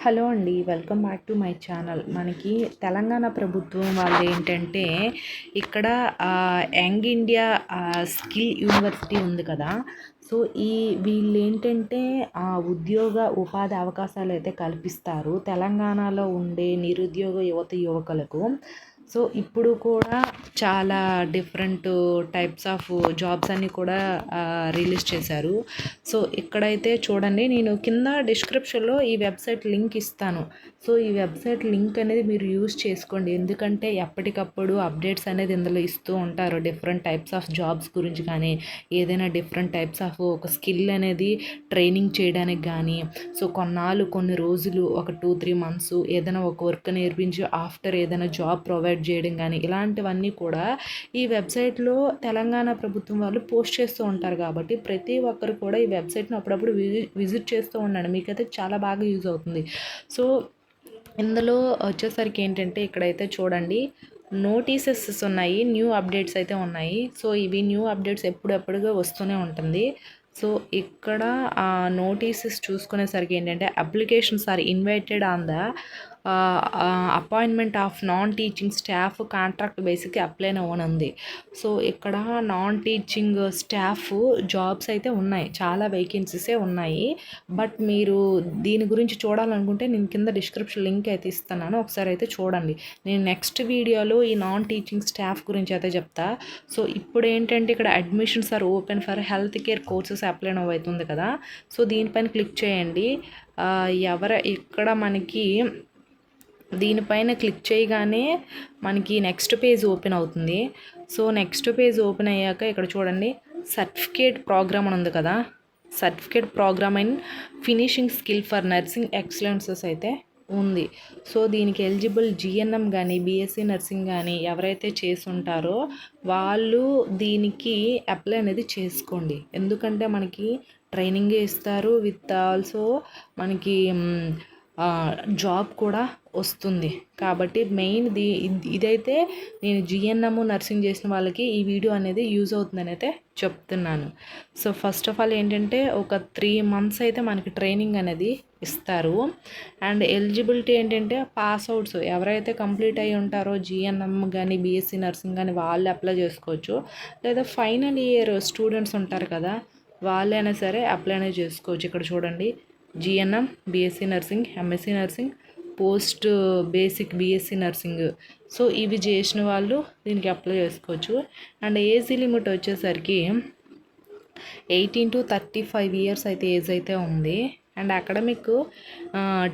Hello అండి, welcome back to my channel. మనకి తెలంగాణ ప్రభుత్వం వాళ్ళు ఏంటంటే ఇక్కడ యంగ్ ఇండియా స్కిల్ యూనివర్సిటీ ఉంది కదా. సో వీళ్ళు ఏంటంటే ఉపాధి అవకాశాలు అయితే కల్పిస్తారు తెలంగాణలో ఉండే నిరుద్యోగ యువకులకు. సో ఇప్పుడు కూడా చాలా డిఫరెంట్ టైప్స్ ఆఫ్ జాబ్స్ అన్నీ కూడా రిలీజ్ చేశారు. సో ఇక్కడైతే చూడండి, నేను కింద డిస్క్రిప్షన్లో ఈ వెబ్సైట్ లింక్ ఇస్తాను. సో ఈ వెబ్సైట్ లింక్ అనేది మీరు యూజ్ చేసుకోండి, ఎందుకంటే ఎప్పటికప్పుడు అప్డేట్స్ అనేది ఇందులో ఇస్తూ ఉంటారు. డిఫరెంట్ టైప్స్ ఆఫ్ జాబ్స్ గురించి కానీ, ఏదైనా డిఫరెంట్ టైప్స్ ఆఫ్ ఒక స్కిల్ అనేది ట్రైనింగ్ చేయడానికి కానీ, సో కొన్ని రోజులు ఒక 2-3 మంత్స్ ఏదైనా ఒక వర్క్ నేర్పించి ఆఫ్టర్ ఏదైనా జాబ్ ప్రొవైడ్ చేయడం కానీ, ఇలాంటివన్నీ కూడా ఈ వెబ్సైట్లో తెలంగాణ ప్రభుత్వం వాళ్ళు పోస్ట్ చేస్తూ ఉంటారు. కాబట్టి ప్రతి ఒక్కరు కూడా ఈ వెబ్సైట్ని అప్పుడప్పుడు విజిట్ చేస్తూ ఉండండి, మీకైతే చాలా బాగా యూజ్ అవుతుంది. సో ఇందులో వచ్చేసరికి ఏంటంటే ఇక్కడైతే చూడండి, నోటీసెస్ ఉన్నాయి, న్యూ అప్డేట్స్ అయితే ఉన్నాయి. సో ఇవి న్యూ అప్డేట్స్ ఎప్పుడెప్పుడుగా వస్తూనే ఉంటుంది. సో ఇక్కడ నోటీసెస్ చూసుకునేసరికి ఏంటంటే applications are invited on the appointment of non teaching staff contract బేసిక్కి అప్లై అవ్వనుంది. సో ఇక్కడ నాన్ టీచింగ్ స్టాఫ్ జాబ్స్ అయితే ఉన్నాయి, చాలా వేకెన్సీసే ఉన్నాయి. బట్ మీరు దీని గురించి చూడాలనుకుంటే నేను కింద డిస్క్రిప్షన్ లింక్ అయితే ఇస్తున్నాను, ఒకసారి అయితే చూడండి. నేను నెక్స్ట్ వీడియోలో ఈ నాన్ టీచింగ్ స్టాఫ్ గురించి అయితే చెప్తా. సో ఇప్పుడు ఏంటంటే ఇక్కడ admissions are open for health care courses apply అవుతుంది కదా. సో దీనిపైన క్లిక్ చేయండి. ఇక్కడ మనకి దీనిపైన క్లిక్ చేయగానే మనకి నెక్స్ట్ పేజ్ ఓపెన్ అవుతుంది. సో నెక్స్ట్ పేజ్ ఓపెన్ అయ్యాక ఇక్కడ చూడండి, సర్టిఫికేట్ ప్రోగ్రామ్ అని ఉంది కదా. Certificate programme in finishing skill for nursing excellences అయితే ఉంది. సో దీనికి ఎలిజిబుల్ జిఎన్ఎం కానీ బీఎస్సీ నర్సింగ్ కానీ ఎవరైతే చేసి ఉంటారో వాళ్ళు దీనికి అప్లై అనేది చేసుకోండి, ఎందుకంటే మనకి ట్రైనింగే ఇస్తారు, విత్ ఆల్సో మనకి జాబ్ కూడా వస్తుంది. కాబట్టి మెయిన్ ఇదైతే నేను జిఎన్ఎం నర్సింగ్ చేసిన వాళ్ళకి ఈ వీడియో అనేది యూజ్ అవుతుందని అయితే చెప్తున్నాను. సో ఫస్ట్ ఆఫ్ ఆల్ ఏంటంటే ఒక 3 months అయితే మనకి ట్రైనింగ్ అనేది ఇస్తారు. అండ్ ఎలిజిబిలిటీ ఏంటంటే పాస్ అవుట్స్ ఎవరైతే కంప్లీట్ అయ్యి ఉంటారో జిఎన్ఎం కానీ బీఎస్సీ నర్సింగ్ కానీ వాళ్ళు అప్లై చేసుకోవచ్చు, లేదా ఫైనల్ ఇయర్ స్టూడెంట్స్ ఉంటారు కదా వాళ్ళైనా సరే అప్లై అనేది చేసుకోవచ్చు. ఇక్కడ చూడండి, GNM, BSc nursing, MSc nursing, post basic BSc nursing. So ఇవి చేసిన వాళ్ళు దీనికి అప్లై చేసుకోవచ్చు. అండ్ ఏజ్ లిమిట్ వచ్చేసరికి 18 to 35 years అయితే ఏజ్ అయితే ఉంది. And academic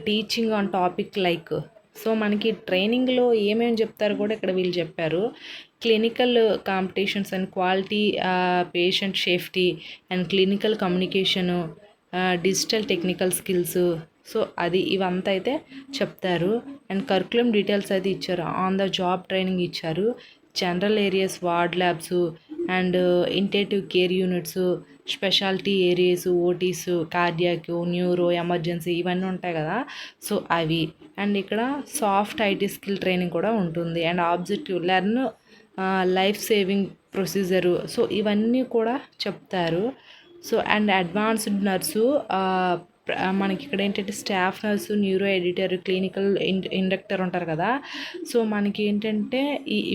teaching on topic like, so మనకి ట్రైనింగ్లో ఏమేమి చెప్తారు కూడా ఇక్కడ వీళ్ళు చెప్పారు. Clinical competitions and quality, patient safety and clinical communication, digital technical skills. So ఇవంతా అయితే చెప్తారు. అండ్ కరికులం డీటెయిల్స్ అయితే ఇచ్చారు, ఆన్ ద జాబ్ ట్రైనింగ్ ఇచ్చారు, general areas, ward labs and intensive care units, speciality areas, OTs, cardiac, neuro, emergency ఇవన్నీ ఉంటాయి కదా. So అవి. అండ్ ఇక్కడ సాఫ్ట్ ఐటీ స్కిల్ ట్రైనింగ్ కూడా ఉంటుంది. And objective learn life saving procedure. So ఇవన్నీ కూడా చెప్తారు. సో అండ్ అడ్వాన్స్డ్ నర్సు, మనకి ఇక్కడ ఏంటంటే staff nurse, neuro editor, clinical inductor ఉంటారు కదా. సో మనకి ఏంటంటే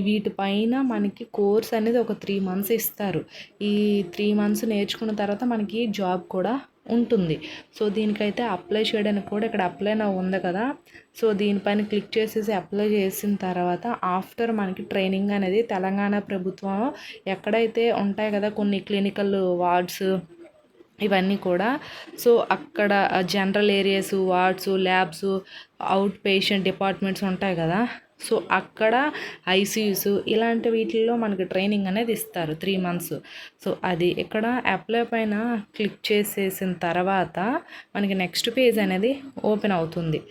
వీటిపైన మనకి కోర్స్ అనేది ఒక 3 months ఇస్తారు. ఈ 3 months నేర్చుకున్న తర్వాత మనకి జాబ్ కూడా ఉంటుంది. సో దీనికైతే అప్లై చేయడానికి కూడా ఇక్కడ అప్లై నా ఉంది కదా. సో దీనిపైన క్లిక్ చేసేసి అప్లై చేసిన తర్వాత ఆఫ్టర్ మనకి ట్రైనింగ్ అనేది తెలంగాణ ప్రభుత్వం ఎక్కడైతే ఉంటాయి కదా కొన్ని క్లినికల్ వార్డ్స్ ఇవన్నీ కూడా, సో అక్కడ general areas, wards, labs, out patient departments ఉంటాయి కదా. సో అక్కడ ఐసీయూస్ ఇలాంటి వీటిల్లో మనకి ట్రైనింగ్ అనేది ఇస్తారు 3 months. సో ఇక్కడ అప్లై పైన క్లిక్ చేసేసిన తర్వాత మనకి నెక్స్ట్ పేజ్ అనేది ఓపెన్ అవుతుంది.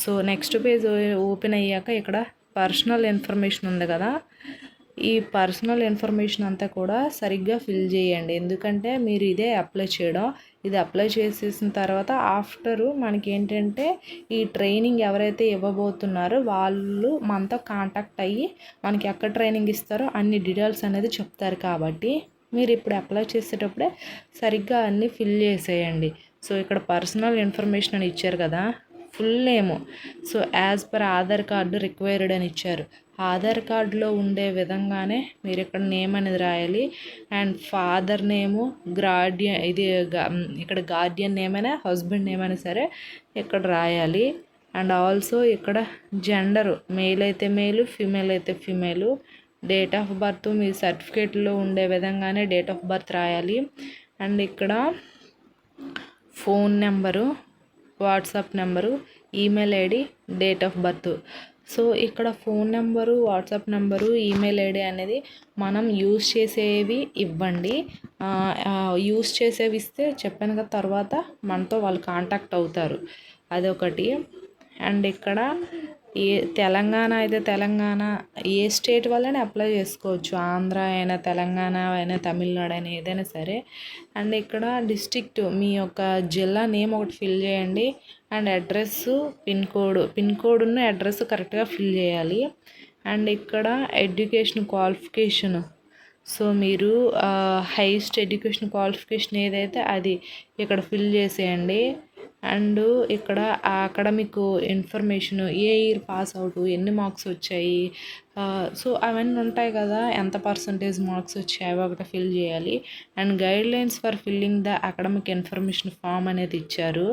సో నెక్స్ట్ పేజ్ ఓపెన్ అయ్యాక ఇక్కడ పర్సనల్ ఇన్ఫర్మేషన్ ఉంది కదా. ఈ పర్సనల్ ఇన్ఫర్మేషన్ అంతా కూడా సరిగ్గా ఫిల్ చేయండి, ఎందుకంటే మీరు ఇదే అప్లై చేయడం. ఇది అప్లై చేసేసిన తర్వాత ఆఫ్టరు మనకి ఏంటంటే ఈ ట్రైనింగ్ ఎవరైతే ఇవ్వబోతున్నారో వాళ్ళు మనతో కాంటాక్ట్ అయ్యి మనకి ఎక్కడ ట్రైనింగ్ ఇస్తారో అన్ని డీటెయిల్స్ అనేది చెప్తారు. కాబట్టి మీరు ఇప్పుడు అప్లై చేసేటప్పుడే సరిగ్గా అన్నీ ఫిల్ చేసేయండి. సో ఇక్కడ పర్సనల్ ఇన్ఫర్మేషన్ అని ఇచ్చారు కదా, full name. So as per Aadhaar card required అని ఇచ్చారు. ఆధార్ కార్డులో ఉండే విధంగానే మీరు ఇక్కడ నేమ్ అనేది రాయాలి. అండ్ ఫాదర్ నేము, ఇక్కడ గార్డియన్ నేమ్ అయినా హస్బెండ్ నేమ్ అయినా సరే ఇక్కడ రాయాలి. అండ్ ఆల్సో ఇక్కడ జెండరు, మేల్ అయితే మేలు, ఫీమేల్ అయితే ఫీమేలు. డేట్ ఆఫ్ బర్త్ మీ సర్టిఫికేట్లో ఉండే విధంగానే డేట్ ఆఫ్ బర్త్ రాయాలి. అండ్ ఇక్కడ phone number, WhatsApp number, email ID, date of birth. So ఇక్కడ phone number, WhatsApp number, email ID అనేది మనం యూజ్ చేసేవి ఇవ్వండి. యూజ్ చేసేవి ఇస్తే చెప్పాను కదా, తర్వాత మనతో వాళ్ళు కాంటాక్ట్ అవుతారు. అదొకటి. అండ్ ఇక్కడ తెలంగాణ అయితే తెలంగాణ, ఏ స్టేట్ వాళ్ళని అప్లై చేసుకోవచ్చు. ఆంధ్ర అయినా, తెలంగాణ అయినా, తమిళనాడు అయినా, ఏదైనా సరే. అండ్ ఇక్కడ డిస్ట్రిక్ట్, మీ యొక్క జిల్లా నేమ్ ఒకటి ఫిల్ చేయండి. అండ్ అడ్రస్, పిన్ కోడ్ను అడ్రస్ కరెక్ట్గా ఫిల్ చేయాలి. అండ్ ఇక్కడ ఎడ్యుకేషన్ క్వాలిఫికేషన్, సో మీరు హైయెస్ట్ ఎడ్యుకేషన్ క్వాలిఫికేషన్ ఏదైతే అది ఇక్కడ ఫిల్ చేసేయండి. అండ్ ఇక్కడ అకాడమిక్ ఇన్ఫర్మేషన్, ఏ ఇయర్ పాస్ అవుట్, ఎన్ని మార్క్స్ వచ్చాయి, సో అవన్నీ ఉంటాయి కదా, ఎంత పర్సంటేజ్ మార్క్స్ వచ్చాయి, అవి ఒకటి ఫిల్ చేయాలి. And guidelines for filling the academic information form అనేది ఇచ్చారు.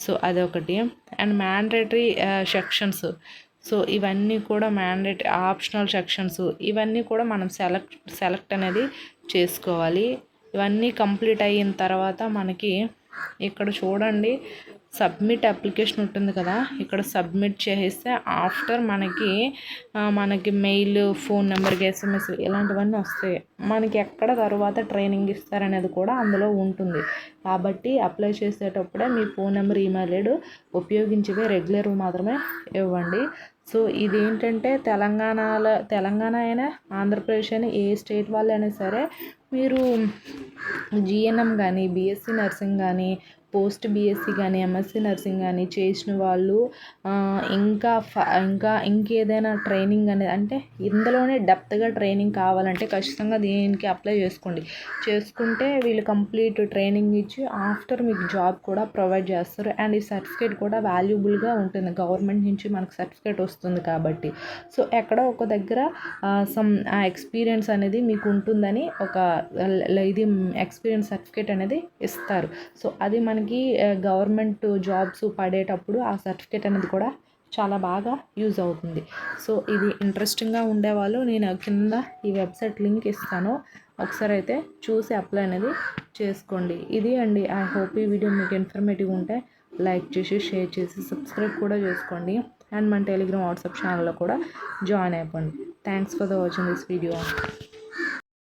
సో అదొకటి. అండ్ మ్యాండేటరీ సెక్షన్స్, సో ఇవన్నీ కూడా ఆప్షనల్ సెక్షన్స్, ఇవన్నీ కూడా మనం సెలెక్ట్ అనేది చేసుకోవాలి. ఇవన్నీ కంప్లీట్ అయిన తర్వాత మనకి ఇక్కడ చూడండి, సబ్మిట్ అప్లికేషన్ ఉంటుంది కదా, ఇక్కడ సబ్మిట్ చేసేస్తే ఆఫ్టర్ మనకి మెయిల్, ఫోన్ నెంబర్కి ఎస్ఎంఎస్ ఇలాంటివన్నీ వస్తాయి. మనకి ఎక్కడ తర్వాత ట్రైనింగ్ ఇస్తారనేది కూడా అందులో ఉంటుంది. కాబట్టి అప్లై చేసేటప్పుడే మీ ఫోన్ నెంబర్, ఈమెయిల్ ఐడి ఉపయోగించేవి రెగ్యులర్ మాత్రమే ఇవ్వండి. సో ఇదేంటంటే తెలంగాణ అయినా, ఆంధ్రప్రదేశ్ అయినా, ఏ స్టేట్ వాళ్ళైనా సరే మీరు జిఎన్ఎం కానీ, బీఎస్సీ నర్సింగ్ కానీ, పోస్ట్ బీఎస్సీ కానీ, ఎంఎస్సీ నర్సింగ్ కానీ చేసిన వాళ్ళు, ఇంకేదైనా ట్రైనింగ్ అనేది అంటే ఇందులోనే డెప్త్గా ట్రైనింగ్ కావాలంటే ఖచ్చితంగా దీనికి అప్లై చేసుకుంటే వీళ్ళు కంప్లీట్ ట్రైనింగ్ ఇచ్చి ఆఫ్టర్ మీకు జాబ్ కూడా ప్రొవైడ్ చేస్తారు. అండ్ ఈ సర్టిఫికేట్ కూడా వాల్యుబుల్గా ఉంటుంది, గవర్నమెంట్ నుంచి మనకు సర్టిఫికేట్ వస్తుంది కాబట్టి. సో ఎక్కడో ఒక దగ్గర ఆ ఎక్స్పీరియన్స్ అనేది మీకు ఉంటుందని ఇది ఎక్స్పీరియన్స్ సర్టిఫికేట్ అనేది ఇస్తారు. సో అది మనకి గవర్నమెంట్ జాబ్స్ పడేటప్పుడు ఆ సర్టిఫికేట్ అనేది కూడా చాలా బాగా యూజ్ అవుతుంది. సో ఇది ఇంట్రెస్టింగ్గా ఉండేవాళ్ళు నేను కింద ఈ వెబ్సైట్ లింక్ ఇస్తాను, ఒకసారి అయితే చూసి అప్లై అనేది చేసుకోండి. ఇది అండి. ఐ హోప్ ఈ వీడియో మీకు ఇన్ఫర్మేటివ్ ఉంటే లైక్ చేసి, షేర్ చేసి, సబ్స్క్రైబ్ కూడా చేసుకోండి. అండ్ మన టెలిగ్రామ్, వాట్సాప్ ఛానల్లో కూడా జాయిన్ అయిపోండి. Thanks for the watching this video.